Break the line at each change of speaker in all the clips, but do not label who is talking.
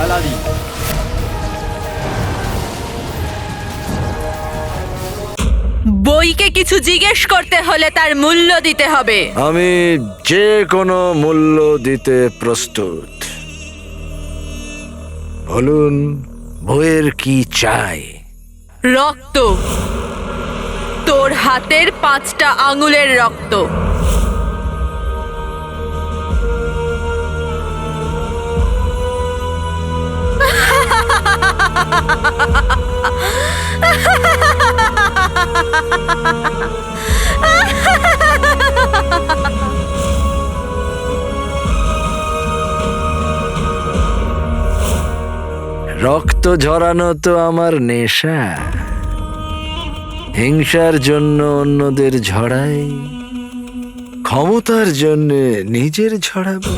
আলাদি।
বইকে কিছু জিজ্ঞেস করতে হলে তার মূল্য দিতে হবে।
আমি যে কোনো মূল্য দিতে প্রস্তুত। বলুন, বইয়ের কি চাই?
রক্ত, তোর হাতের 5টা আঙুলের রক্ত।
রক্ত ঝরানো তো আমার নেশা। হিংসার জন্য অন্যদের ঝরাই, ক্ষমতার জন্য নিজের ঝরাবো।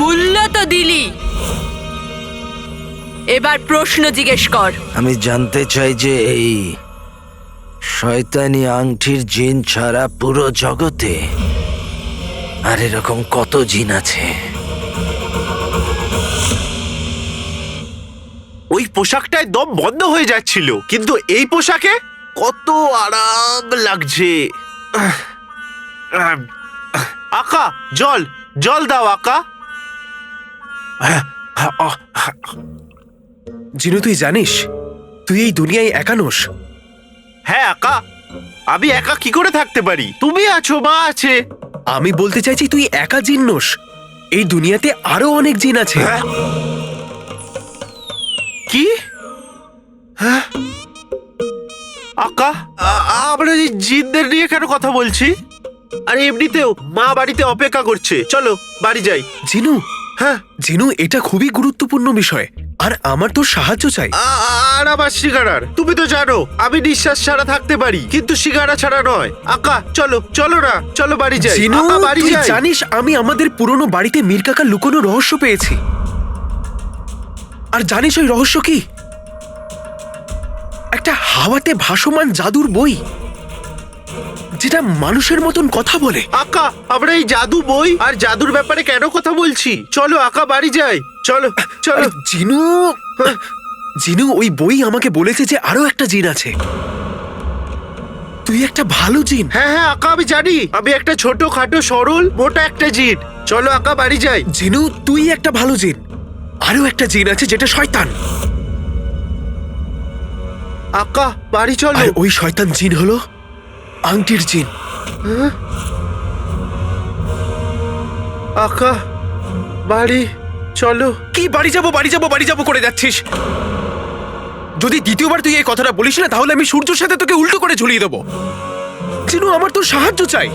মূল্য তো দিলি, এবার প্রশ্ন জিজ্ঞেস কর।
আমি জানতে চাই যে এই শয়তানি আংটির জিন ছাড়া পুরো জগতে আর এরকম কত জিন আছে?
ওই পোশাকটায় দম বন্ধ হয়ে যাচ্ছিল, কিন্তু এই পোশাকে কত আরাম লাগছে। আকা, জল জল দাও আকা।
জিনু, তুই জানিস তুই এই দুনিয়ায় একা নোস।
হ্যাঁ আকা, আমি একা কি করে থাকতে পারি? তুমি আছো, মা আছে।
আমি বলতে চাইছি তুই একা জিন নোস, এই দুনিয়াতে আরো অনেক জিন আছে।
কি? হ্যাঁ আকা, আমরা এই জিনদের নিয়ে কেন কথা বলছি? আরে এমনিতেও মা বাড়িতে অপেক্ষা করছে, চলো বাড়ি যাই।
জিনু,
হ্যাঁ
জিনু, এটা খুবই গুরুত্বপূর্ণ বিষয়, আর আমার তোর সাহায্য চাই।
আর আমার সিগারার, তুমি তো জানো আমি নিঃশ্বাস ছাড়া থাকতে পারি, কিন্তু সিগারা ছাড়া নয়। আকা চলো, চলো না, চলো বাড়ি যাই।
জিনু,
আকা, বাড়ি
তুই
যাই।
জানিস আমি আমাদের পুরনো বাড়িতে মীর কাকার লুকোনো রহস্য পেয়েছি। আর জানিস ওই রহস্য কি? একটা হাওয়াতে ভাসমান জাদুর বই, যেটা মানুষের মতন কথা বলে।
আকা, আমরা এই জাদু বই আর জাদুর ব্যাপারে কেন কথা বলছি? চলো আকা, বাড়ি যাই, চলো চলো।
আরে জিনু, জিনু, ওই বই আমাকে বলেছে যে আরো একটা জিন আছে। তুই একটা ভালো জিন।
হ্যাঁ হ্যাঁ আকা, আমি জানি আমি একটা ছোট খাটো সরল মোটা একটা জিন। চলো আকা, বাড়ি যাই।
জিনু, তুই একটা ভালো জিন। আরো একটা জিন আছে যেটা শয়তান।
আকা, বাড়ি চলো।
আর ওই শয়তান জিন হলো আংটির জিন।
আকা, বাড়ি চলো।
কি বাড়ি যাবো বাড়ি যাবো বাড়ি যাবো করে যাচ্ছিস? যদি দ্বিতীয়বার তুই এই কথাটা বলিস না, তাহলে আমি সূর্যের সাথে তোকে উল্টো করে ঝুলিয়ে দেবো। জিনু, আমার তোর সাহায্য চাই।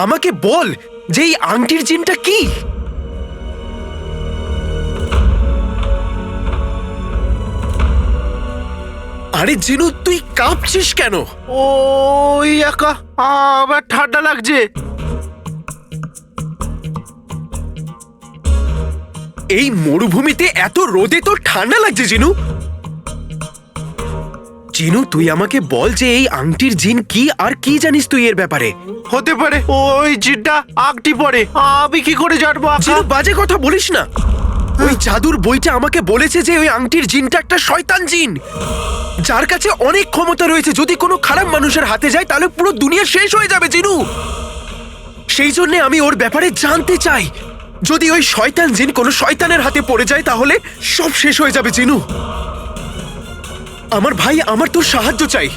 আমাকে বল যে এই আংটির জিনটা কি? আরে জিনু, তুই কাঁপছিস কেন?
ওই আকা, আমার ঠান্ডা লাগছে।
এই মরুভূমিতে এত রোদে তোর ঠান্ডা লাগছে জিনু? জিনু, তুই আমাকে বল যে এই আংটির জিন কি, আর কি জানিস তুই এর ব্যাপারে?
হতে পারে ওই জিনটা আংটি পরে, আমি কি করে জানবো?
জিনু, বাজে কথা বলিস না। ওই জাদুর বইটা আমাকে বলেছে যে ওই আংটির জিনটা একটা শয়তান জিন, যার কাছে অনেক ক্ষমতা রয়েছে। যদি কোনো খারাপ মানুষের হাতে যায় তাহলে পুরো দুনিয়া শেষ হয়ে যাবে জিনু। সেই জন্য আমি ওর ব্যাপারে জানতে চাই। যদি ওই শয়তান জিন কোনো শয়তানের হাতে পড়ে যায় তাহলে সব শেষ হয়ে যাবে জিনু। আমার ভাই, আমার তোর সাহায্য চাই।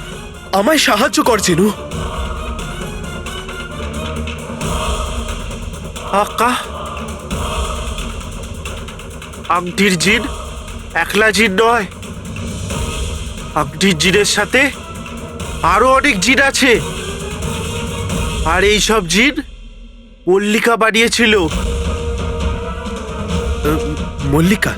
আমায় সাহায্য কর জিনু।
আকা, আংটির জিন একলা জিন নয়, আংটির জিনের সাথে আরো অনেক জিন আছে। আর এই সব জিন মল্লিকা বানিয়েছিল।
মল্লিকা?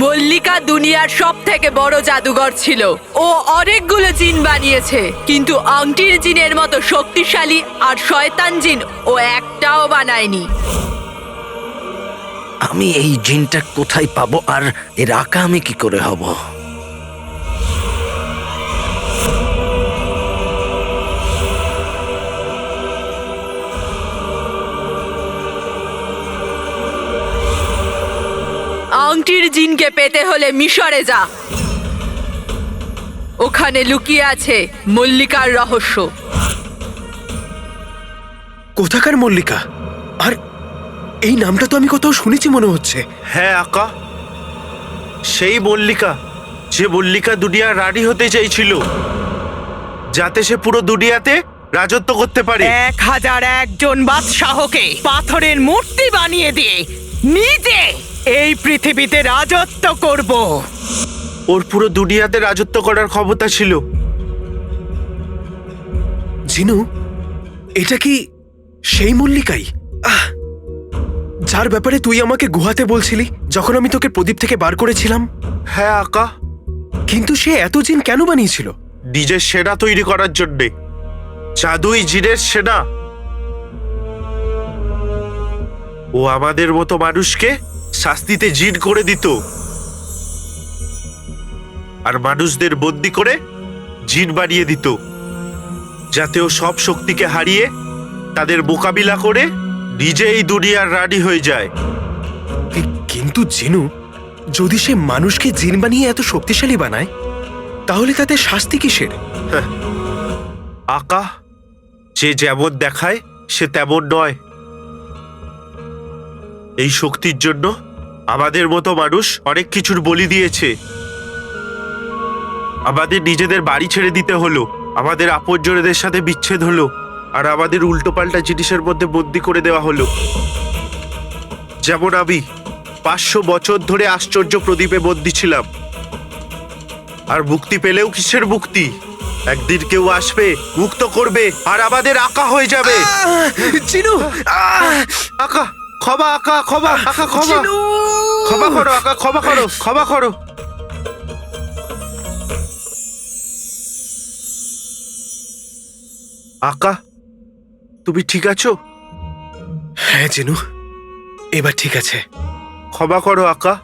মল্লিকা দুনিয়ার সব থেকে বড় জাদুঘর ছিল। ও অনেকগুলো জিন বানিয়েছে, কিন্তু আংটির জিনের মতো শক্তিশালী আর শয়তান জিন ও একটাও বানায়নি।
আমি এই জিনটা কোথায় পাবো, আর এর আঁকা আমি কি করে হব?
আংটির জিনকে পেতে হলে মিশরে যা। ওখানে লুকিয়ে আছে মল্লিকার রহস্য।
কোথাকার মল্লিকা? আর এই নামটা তো আমি কোথাও শুনেছি মনে হচ্ছে।
হ্যাঁ আকা, সেই মল্লিকা, যে মল্লিকা দুনিয়ার রানী হতে চাইছিল, যাতে সে পুরো দুনিয়াতে রাজত্ব করতে পারে।
1001 বাদশাহকে পাথরের মূর্তি বানিয়ে দিয়ে নিজে এই পৃথিবীতে রাজত্ব করব।
ওর পুরো দুনিয়াতে রাজত্ব করার ক্ষমতা ছিল।
জিনু, এটা কি সেই মল্লিকাই যার ব্যাপারে তুই আমাকে গুহাতে বলছিলি যখন আমি তোকে প্রদীপ থেকে বার করেছিলাম?
হ্যাঁ আকা,
কিন্তু সে এত জিন কেন বানিয়েছিল?
নিজের সেনা তৈরি করার জন্যে। জাদুই জিনের সেনা। ও আমাদের মতো মানুষকে শাস্তিতে জিন করে দিত, আর মানুষদের বন্দি করে জিন বানিয়ে দিত, যাতে ও সব শক্তিকে হারিয়ে তাদের মোকাবিলা করে নিজে এই দুনিয়ার রানী হয়ে যায়।
কিন্তু জিনু, যদি সে মানুষকে জিন বানিয়ে এত শক্তিশালী বানায়, তাহলে তাতে শাস্তি কিসের?
আকা, যে যেমন দেখায় সে তেমন নয়। এই শক্তির জন্য আমাদের মতো মানুষ অনেক কিছুর বলি দিয়েছে। আমাদের নিজেদের বাড়ি ছেড়ে দিতে হলো, আমাদের আপনজনদের সাথে বিচ্ছেদ হলো, আর আমাদের উল্টোপাল্টা জিনিসের মধ্যে বন্দি করে দেওয়া হলো। যেমন আমি 500 বছর ধরে আশ্চর্য প্রদীপে বন্দি ছিলাম, আর মুক্তি পেলেও কিসের মুক্তি? একদিন কেউ আসবে, মুক্ত করবে, আর আমাদের আকা হয়ে যাবে।
জিনু,
আকা ক্ষমা, আকা ক্ষমা, আকা ক্ষমা, ক্ষমা করো আকা, ক্ষমা করো, ক্ষমা করো। আকা, তুমি ঠিক আছো?
হ্যাঁ জিনু, এবার ঠিক আছে।
ক্ষমা করো আকা,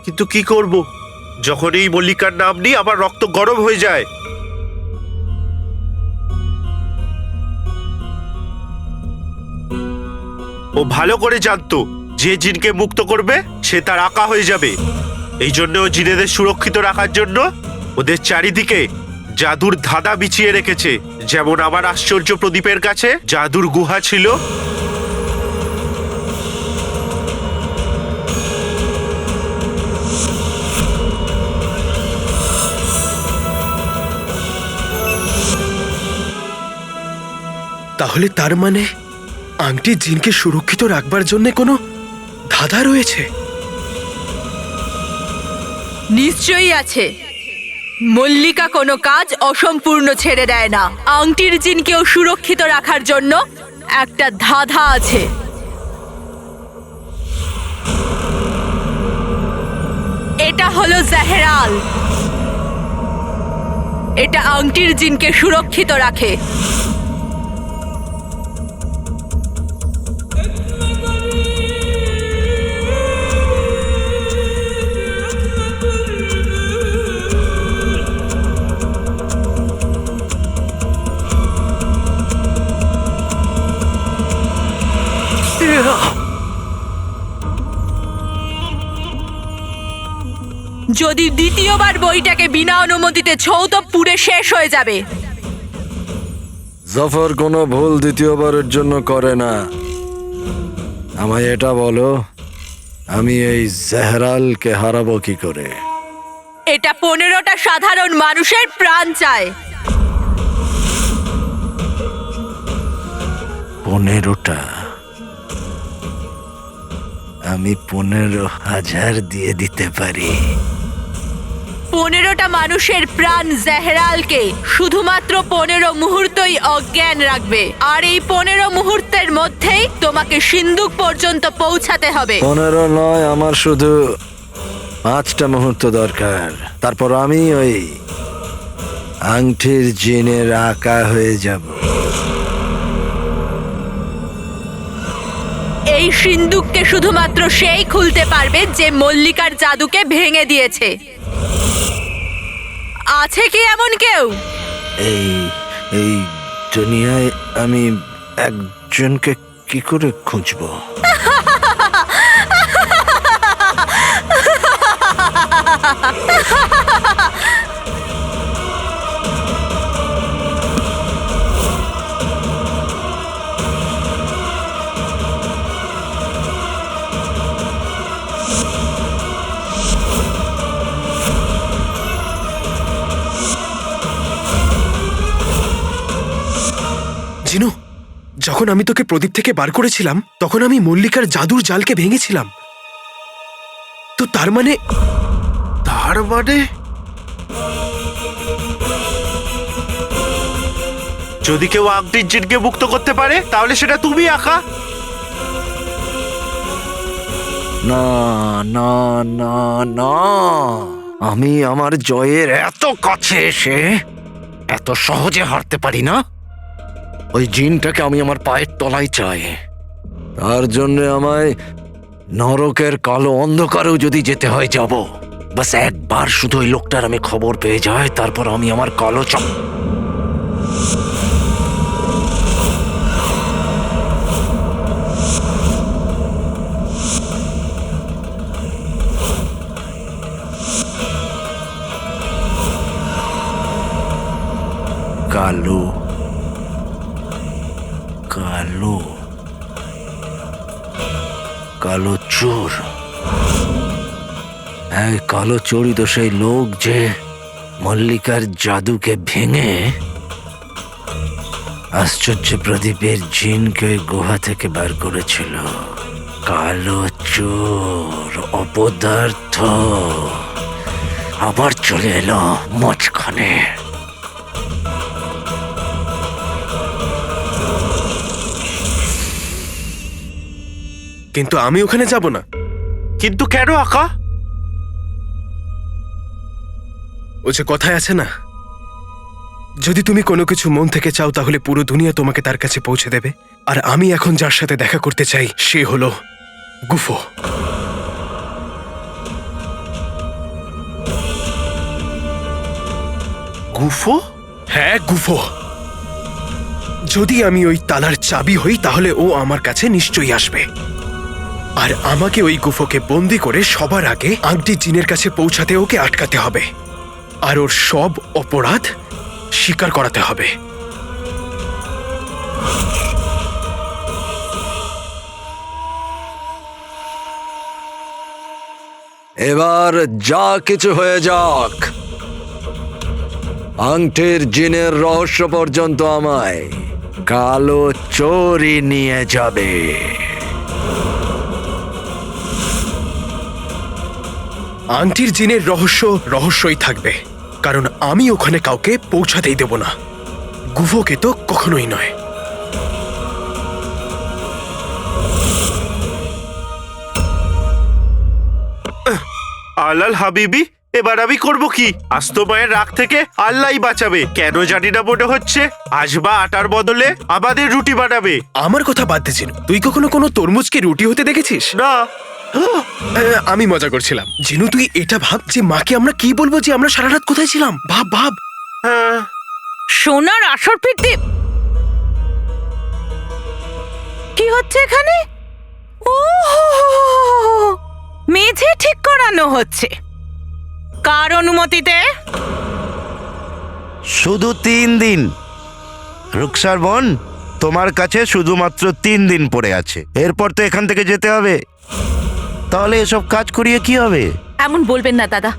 কিন্তু কি করব, যখন এই মল্লিকার নাম নিই আমার রক্ত গরম হয়ে যায়। ও ভালো করে জানতো যে জিনকে মুক্ত করবে সে তার আকা হয়ে যাবে। এই জন্য ও জিনেদের সুরক্ষিত রাখার জন্য ওদের চারিদিকে জাদুর ধাঁধা বিছিয়ে রেখেছে। যেমন আমার আশ্চর্য প্রদীপের কাছে জাদুর গুহা ছিল,
তাহলে তার মানে আংটি জিনকে সুরক্ষিত রাখবার জন্য কোনো ধাঁধা রয়েছে?
নিশ্চয়ই আছে। মল্লিকা কোনো কাজ অসম্পূর্ণ ছেড়ে দেয় না। আংটির জিনকেও সুরক্ষিত রাখার জন্য একটা ধাঁধা আছে। এটা হলো জাহেরাল। এটা আংটির জিনকে সুরক্ষিত রাখে। যদি দ্বিতীয়বার বইটাকে বিনা অনুমতিতে ছোও তো পুড়ে শেষ হয়ে যাবে।
জাফর কোনো ভুল দ্বিতীয়বারের জন্য করে না। আমায় এটা বলো, আমি এই জেহরালকে হারাবো কি করে?
এটা 15টা সাধারণ মানুষের প্রাণ চায়।
15টা? আমি 15,000 দিয়ে দিতে পারি।
15টা মানুষের প্রাণ জেহরালকে শুধুমাত্র 15 মুহূর্তই অজ্ঞান রাখবে, আর এই 15 মুহূর্তের মধ্যেই তোমাকে সিন্ধুক পর্যন্ত পৌঁছাতে হবে।
15 নয়, আমার শুধু 5টা মুহূর্ত দরকার। তারপর আমি ওই আংটির জিনের আঁকা হয়ে যাব।
এই সিন্ধুককে শুধুমাত্র সেই খুলতে পারবে যে মল্লিকার জাদুকে ভেঙে দিয়েছে। আছে কি এমন কেউ?
এই এই দুনিয়ায় আমি একজনকে কি করে খুঁজবো?
জিনু, যখন আমি তোকে প্রদীপ থেকে বার করেছিলাম তখন আমি মল্লিকার জাদুর জালকে ভেঙেছিলাম। তো তার মানে
যদি কেউ আংটির জিনকে মুক্ত করতে পারে তাহলে সেটা তুমি আঁকা।
না না না না, আমি আমার জয়ের এত কাছে এসে এত সহজে হারতে পারি না। ওই জিনটাকে আমি আমার পায়ের তলায় চাই। তার জন্য আমায় নরকের কালো অন্ধকারেও যদি যেতে হয় যাব। বাস একবার শুধু ওই লোকটার আমি খবর পেয়ে যাই, তারপর আমি আমার কালো কালো কালো কালো চোর। হ্যাঁ, কালো চোরই তো সেই লোক যে মল্লিকার জাদুকে ভেঙে আশ্চর্য প্রদীপের জিনকে গুহা থেকে বার করেছিল। কালো চোর, অপদার্থ, আবার চলে এলো মাঝখানে।
কিন্তু আমি ওখানে যাব না।
কিন্তু কেন আঁকা?
ও যে কথায় আছে না, যদি তুমি কোনো কিছু মন থেকে চাও তাহলে পুরো দুনিয়া তোমাকে তার কাছে পৌঁছে দেবে। আর আমি এখন যার সাথে দেখা করতে চাই সে হলো গুফো।
গুফো?
হ্যাঁ, গুফো। যদি আমি ওই তালার চাবি হই তাহলে ও আমার কাছে নিশ্চয়ই আসবে, আর আমাকে ওই গুফোকে বন্দি করে সবার আগে আংটি জিনের কাছে পৌঁছাতে ওকে আটকাতে হবে, আর ওর সব অপরাধ স্বীকার করাতে হবে।
এবার যা কিছু হয়ে যাক, আংটির জিনের রহস্য পর্যন্ত আমায় কালো চোরই নিয়ে যাবে।
আংটির জিনের রহস্য রহস্যই থাকবে, কারণ আমি ওখানে কাউকে পৌঁছাতেই দেব না। গুফোকে তো কখনোই নয়।
আলাল হাবিবি, এবার আমি করব কি? আস্ত মায়ের রাগ থেকে আল্লাহই বাঁচাবে। কেন জানি না মনে হচ্ছে আসবা আটার বদলে আমাদের রুটি বানাবে।
আমার কথা বাদ দে জিনু, তুই কখনো কোনো তরমুজকে রুটি হতে দেখেছিস?
না।
আমি মজা করছিলাম। জিনু, তুই এটা ভাব যে মাকে আমরা কি বলবো যে আমরা সারা রাত কোথায় ছিলাম। ভাব ভাব।
হ্যাঁ,
সোনার আসর ফিরতে কি হচ্ছে এখানে? ও, মেঝে ঠিক করানো হচ্ছে। কার অনুমতিতে?
শুধু 3 দিন। রুকসার বোন, তোমার কাছে শুধুমাত্র 3 দিন পড়ে আছে, এরপর তো এখান থেকে যেতে হবে। তাহলে এসব কাজ করিয়ে কি হবে?
এমন বলবেন না দাদা।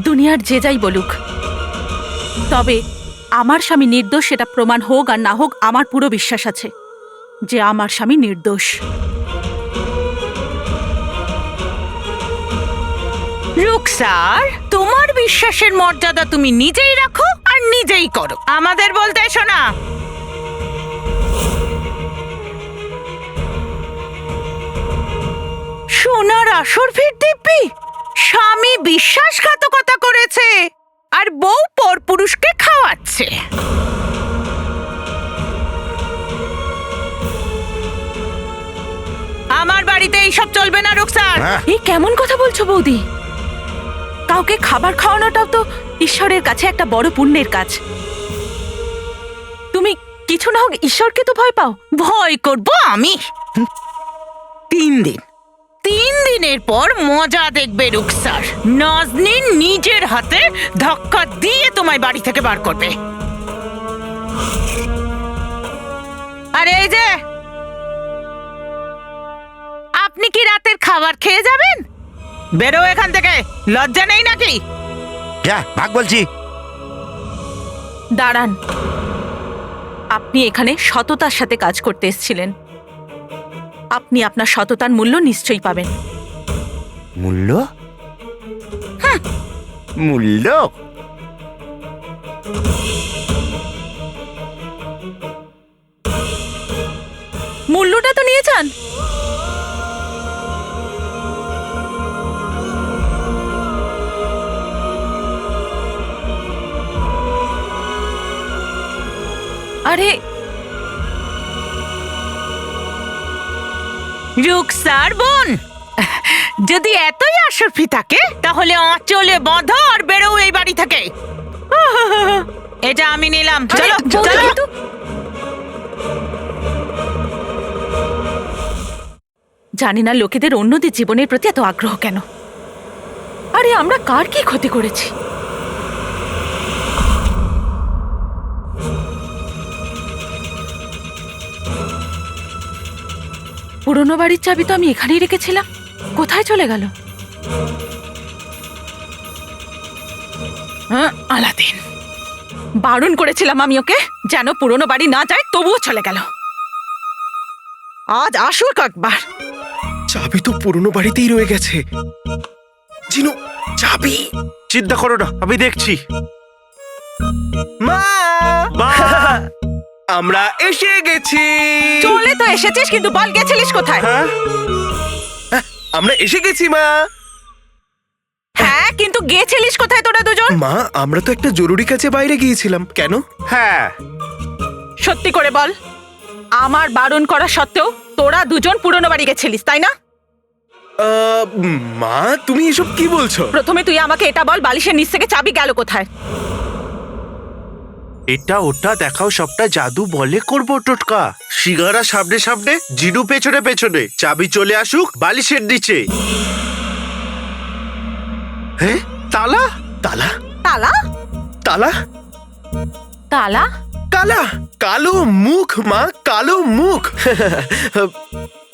দুনিয়ার যে যাই বলুক, তবে আমার স্বামী নির্দোষ সেটা প্রমাণ হোক আর না হোক, আমার পুরো বিশ্বাস আছে যে আমার স্বামী নির্দোষ।
রুকসার, তোমার বিশ্বাসের মর্যাদা তুমি নিজেই রাখো আর নিজেই করো, আমাদের বলতে এসো না। সোনার আসর ফির দিব্যি, স্বামী বিশ্বাসঘাতকতা করেছে আর বউ পরপুরুষকে খাওয়াচ্ছে। আমার বাড়িতে এইসব চলবে না রুকসার।
হ্যাঁ।
এই কেমন কথা বলছো বৌদি? কাউকে খাবার খাওয়ানোটাও তো ঈশ্বরের কাছে একটা বড় পুণ্যের কাজ। তুমি কিছু না হোক ঈশ্বরকে তো ভয় পাও।
ভয় করব আমি? 3 দিনের পর মজা দেখবে রুকসার। নাজনীন নিজের হাতে ধাক্কা দিয়ে তোমায় বাড়ি থেকে বার করবে। আরে এই যে, আপনি কি রাতের খাবার খেয়ে যাবেন? বেরো এখান থেকে, লজ্জা নেই নাকি?
যা ভাগ বলছি।
দাঁড়ান, আপনি এখানে সততার সাথে কাজ করতে এসেছিলেন। আপনি আপনার সততার মূল্য নিশ্চয়ই পাবেন।
মূল্য? মূল্য?
মূল্যটা তো নিয়ে যান। আরে
রুকসার বোন, যদি এতই আসরফি থাকে তাহলে আঁচলে বাঁধো আর বেরো এই বাড়ি থেকে। এটা আমি নিলাম, চলো
বৌদি,
চলো।
কিন্তু জানি না লোকেদের অন্যদের জীবনের প্রতি এত আগ্রহ কেন। আরে আমরা কার কি ক্ষতি করেছি? পুরনো বাড়ির চাবি তো আমি এখানেই রেখেছিলাম, কোথায় চলে গেল?
আলাদিন,
বারণ করেছিলাম আমি ওকে যেন পুরনো বাড়ি না যায়, তবুও চলে গেল। আজ আসুক একবার।
চাবি তো পুরনো বাড়িতেই রয়ে গেছে। জিনু, চাবি।
চিন্তা করো না, আমি দেখছি।
মা,
মা!
আমরা এসে গেছি।
চলে তো এসেছিস, কিন্তু বল গেছিলিস কোথায়?
হ্যাঁ,
আমরা এসে গেছি মা।
হ্যাঁ, কিন্তু গেছিলিস কোথায় তোরা দুজন?
মা, আমরা তো একটা জরুরি কাজে বাইরে গিয়েছিলাম। কেন?
হ্যাঁ।
সত্যি করে বল, আমার বারণ করা সত্ত্বেও তোরা দুজন পুরনো বাড়ি গেছিলিস, তাই না?
মা, তুমি এসব কি বলছো?
প্রথমে তুই আমাকে এটা বল, বালিশের নিচ থেকে চাবি গেল কোথায়?
এটা ওটা দেখাও, সবটা জাদু বলে করবো টোটকা। সিঙ্গারা সামনে সামনে, জিনু পেছনে পেছনে, চাবি চলে আসুক বালিশের নিচে। হ্যাঁ, তালা?
তালা?
তালা?
তালা?
তালা?
কালা, কালো মুখ মা, কালো মুখ।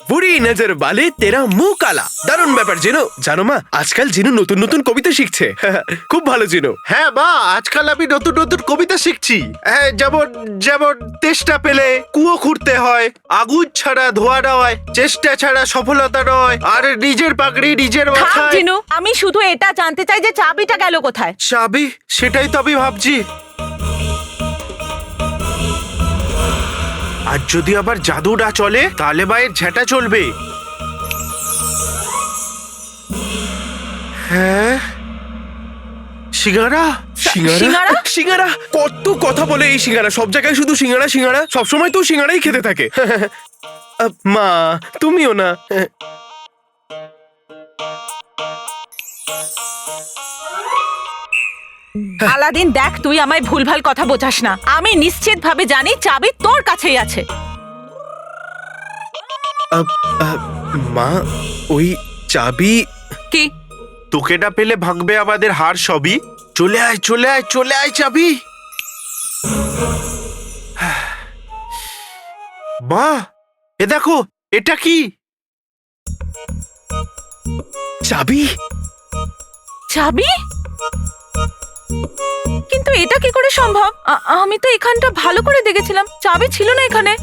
বুড়ি নজর বালে তেরা মুখ কালা। দারুণ ব্যাপার জিনু। জানো মা, আজকাল জিনু নতুন নতুন কবিতা শিখছে। খুব ভালো জিনু।
হ্যাঁ মা, আজকাল আমি নতুন নতুন কবিতা শিখছি। হ্যাঁ, যেমন যেমন তেষ্টা পেলে কুয়ো খুঁড়তে হয়, আগুন ছাড়া ধোয়া নয়, চেষ্টা ছাড়া সফলতা নয়, আর নিজের পাগড়ি নিজের
থাম
মাথায়।
জিনু, আমি শুধু এটা জানতে চাই যে চাবিটা গেল কোথায়?
চাবি? সেটাই তো আমি ভাবছি। আর যদি আবার জাদু না চলে, তাহলে মায়ের ঝেঁটা চলবে। হ্যাঁ, সিঙ্গারা?
সিঙ্গারা? সিঙ্গারা? কত কথা বলে এই সিঙ্গারা, সব জায়গায় শুধু সিঙ্গারা সিঙ্গারা, সবসময় তো সিঙ্গারাই খেতে থাকে। মা, তুমিও না।
আলাদিন দেখ, তুই আমায় ভুলভাল কথা বোঝাস না। আমি নিশ্চিত ভাবে জানি চাবি তোর কাছেই আছে।
মা, ওই চাবি
কি?
তোকে না পেলে ভাঙবে আমাদের হাড় সবই। চলে আয়, চলে আয়, চলে আয় চাবি। মা, এ দেখো, এটা কি?
চাবি?
চাবি? কিন্তু এটা কি করে সম্ভব? আমি তো এখানটা ভালো করে দেখেছিলাম, চাবি ছিল না এখানে।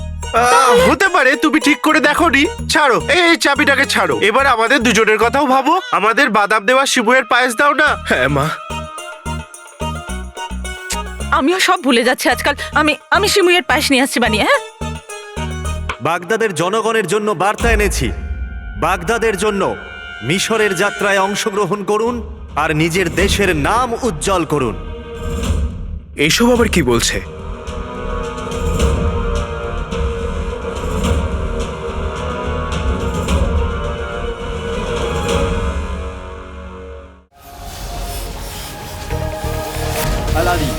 হতে পারে তুমি ঠিক করে দেখোনি। ছাড়ো, এই চাবিটাকে ছাড়ো। এবার আমাদের দুজনের কথাও ভাবো। আমাদের বাদাম দেওয়া শিবুয়ের পায়েস দাও না।
হ্যাঁ মা।
আমিও সব ভুলে যাচ্ছি আজকাল। আমি শিমুয়ের পায়েস নিয়ে আসছি বানিয়ে। হ্যাঁ,
বাগদাদের জনগণের জন্য বার্তা এনেছি। বাগদাদের জন্য মিশরের যাত্রায় অংশগ্রহণ করুন আর নিজের দেশের নাম উজ্জ্বল করুন।
এসব আবার কি বলছে?
আলাদি